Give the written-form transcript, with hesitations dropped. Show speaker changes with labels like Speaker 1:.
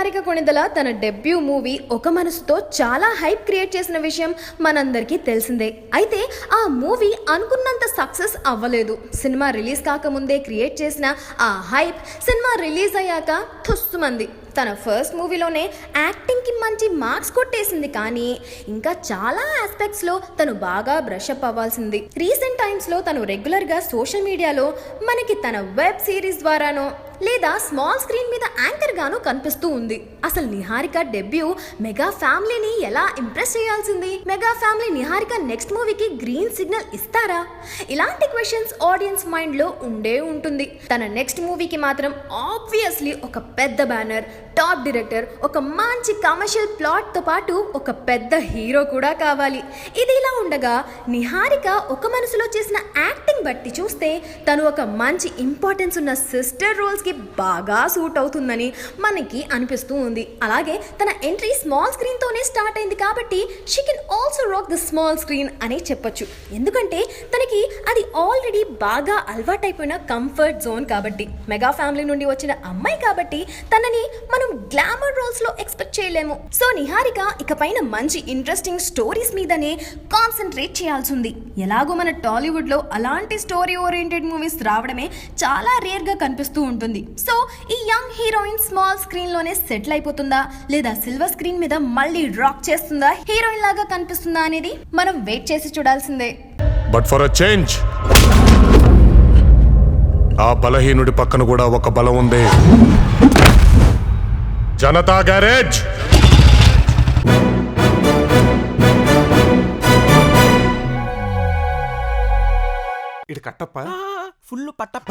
Speaker 1: నిహారిక కొణిదల తన debut movie ఒక మనసుతో చాలా హైప్ క్రియేట్ చేసిన విషయం మనందరికీ తెలిసిందే. అయితే ఆ మూవీ అనుకున్నంత సక్సెస్ అవ్వలేదు. సినిమా రిలీజ్ కాకముందే క్రియేట్ చేసిన ఆ హైప్ సినిమా రిలీజ్ అయ్యాక తుస్సుమంది. తన ఫస్ట్ మూవీలోనే యాక్టింగ్కి మంచి మార్క్స్ కొట్టేసింది. కానీ ఇంకా చాలా ఆస్పెక్ట్స్లో తను బాగా బ్రషప్ అవ్వాల్సింది. రీసెంట్ టైమ్స్లో తను రెగ్యులర్గా సోషల్ మీడియాలో మనకి తన వెబ్ సిరీస్ ద్వారానో లేదా స్మాల్ స్క్రీన్ మీద యాంకర్ గాను కనిపిస్తూ ఉంది. అసలు నిహారిక డెబ్యూ మెగా ఫ్యామిలీని ఎలా ఇంప్రెస్ చేయాల్సింది? మెగా ఫ్యామిలీ నిహారిక నెక్స్ట్ మూవీకి గ్రీన్ సిగ్నల్ ఇస్తారా? ఇలాంటి క్వశ్చన్స్ ఆడియన్స్ మైండ్ లో ఉండే ఉంటుంది. తన నెక్స్ట్ మూవీకి మాత్రం ఆబ్వియస్లీ ఒక పెద్ద బ్యానర్, టాప్ డైరెక్టర్, ఒక మంచి కమర్షియల్ ప్లాట్ తో పాటు ఒక పెద్ద హీరో కూడా కావాలి. ఇది ఇలా ఉండగా నిహారిక ఒక మనసులో చేసిన యాక్టింగ్ బట్టి చూస్తే తను ఒక మంచి ఇంపార్టెన్స్ ఉన్న సిస్టర్ రోల్స్ బాగా సూట్ అవుతుందని మనకి అనిపిస్తూ ఉంది. అలాగే తన ఎంట్రీ స్మాల్ స్క్రీన్ తోనే స్టార్ట్ అయింది కాబట్టి she can also rock the small screen అని చెప్పొచ్చు. ఎందుకంటే తనకి అది ఆల్రెడీ బాగా అలవాటైపోయిన కంఫర్ట్ జోన్ కాబట్టి. మెగా ఫ్యామిలీ నుండి వచ్చిన అమ్మాయి కాబట్టి తనని మనం గ్లామర్ రోల్స్ లో ఎక్స్పెక్ట్ చేయలేము. సో నిహారిక ఇకపైన మంచి ఇంట్రెస్టింగ్ స్టోరీస్ మీదనే కాన్సన్ట్రేట్ చేయాల్సి ఉంది. ఎలాగో మన టాలీవుడ్ లో అలాంటి స్టోరీ ఓరియంటెడ్ మూవీస్ రావడమే చాలా రేర్ గా కనిపిస్తూ ఉంటుంది. సో ఈ యంగ్ హీరోయిన్ స్మాల్ స్క్రీన్ లోనే సెటిల్ అయిపోతుందా లేదా సిల్వర్ స్క్రీన్ మీద మళ్ళీ రాక్ చేస్తుందా, హీరోయిన్ లాగా కనిపిస్తుందా అనేది మనం వెయిట్ చేసి చూడాల్సిందే.
Speaker 2: బట్ ఫర్ అ చేంజ్ ఆ బలహీనుడి పక్కన కూడా ఒక బలం ఉంది. జనతా గ్యారేజ్.
Speaker 3: ఇటు కట్టప్ప ఫుల్ పట్టప్ప.